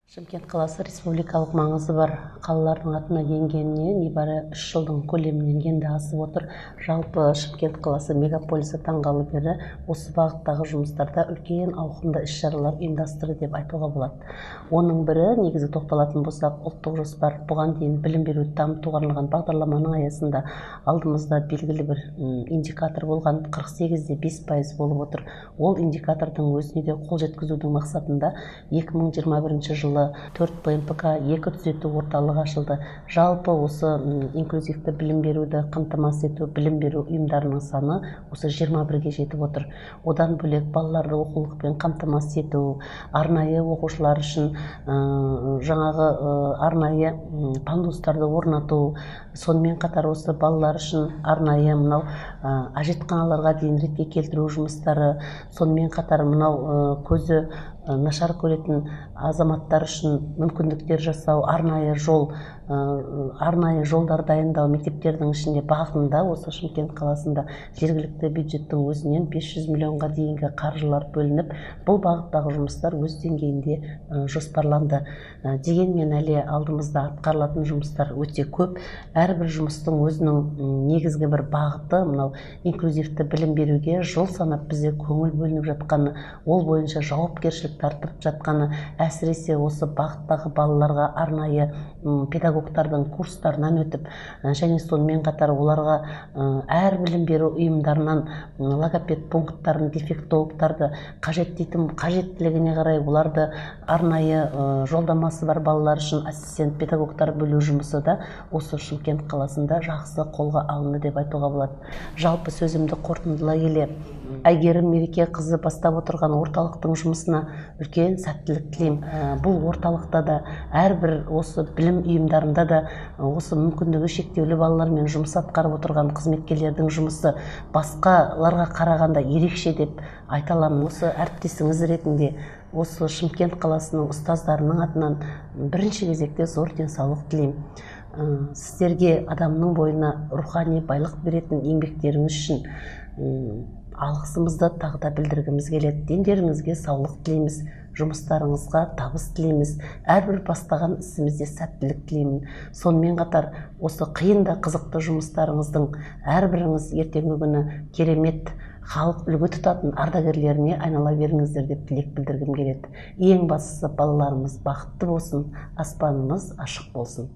Шымкент қаласы республикалық маңызы бар қалалардың атына енгеніне небәрі 3 жылдың көлемінен енді асып отыр. Жалпы Шымкент қаласы мегаполисі таңғалы бері осы бағыттағы жұмыстарда үлкен ауқымды іс-шаралар ұйымдастырды деп айтуға болады. Оның бірі, негізі тоқталатын болсақ, ұлттық жоспар. Бұған дейін білім беруді дамытуға арналған бағдарламаның аясында алдымызда белгілі бір индикатор болған 48-де 5% болып отыр. Ол индикатордың өзіне де қол жеткізудің мақсатында 2021 жылы 4 БМПК 2 түзету орталығы ашылды. Жалпы осы инклюзивті білім беруді қамтамасыз ету, білім беру ұйымдарының саны осы 21-ге жетіп отыр. Одан бөлек балаларды оқулықпен қамтамасыз ету, арнайы оқушылар үшін жаңағы арнайы пандустарды орнату, сонымен қатар осы балалар үшін арнайы мынау әжетханаларға дейін ретке келтіру жұмыстары, сонымен қатар мынау көзі нашар көретін азаматтар үшін мүмкіндіктер жасау, арнайы жолдар дайындау, мектептердің ішінде бағытында осы Шымкент қаласында жергілікті бюджеттің өзінен 500 миллионға дейінгі қаржылар бөлініп, бұл бағыттағы жұмыстар өз деңгейінде жоспарланды. Дегенмен әлі алдымызда атқарылатын жұмыстар өте көп. Әрбір жұмыстың өзінің негізгі бір бағыты, мынау инклюзивті білім беруге жыл санап бізде көңіл бөлініп жатқаны, ол бойынша жауапкершілік тартып жатқаны, әсіресе осы бағыттағы балаларға арнайы педагогтардың курстарынан өтіп, және сонымен қатар оларға әр білім беру ұйымдарынан логопед пункттарын, дефектологтарды қажеттілігіне қарай оларды арнайы жолдамасы бар балалар үшін ассистент педагогтар бөлу жұмысы да осы Шымкент қаласында жақсы қолға алынды деп айтуға болады. Жалпы сөзімді қорытындылай келе, Әйгерім Мерекеқызы бастап отырған орталықтың жұмысына үлкен сәттілік тілеймін. Бұл орталықта да әрбір осы білім ұйымдарында да осы мүмкіндігі шектеулі балалармен жұмыс атқарып отырған қызметкерлердің жұмысы басқаларға қарағанда ерекше деп айта аламын. Осы әріптесіңіз ретінде осы Шымкент қаласының ұстаздарының атынан бірінші кезекте зор денсаулық тілеймін. Сіздерге адамның бойына рухани байлық беретін еңбектеріңіз үшін алғысымызды тағы да білдіргіміз келеді. Дендеріңізге саулық тілейміз, жұмыстарыңызға табыс тілейміз, әрбір бастаған ісімізде сәттілік тілеймін. Сонымен қатар осы қиын да қызықты жұмыстарыңыздың әрбіріңіз ертеңгі күні керемет халық үлгі тұтатын ардагерлеріне айнала беріңіздер деп тілек білдіргім келеді. Ең бастысы балаларымыз бақытты болсын, аспанымыз ашық болсын.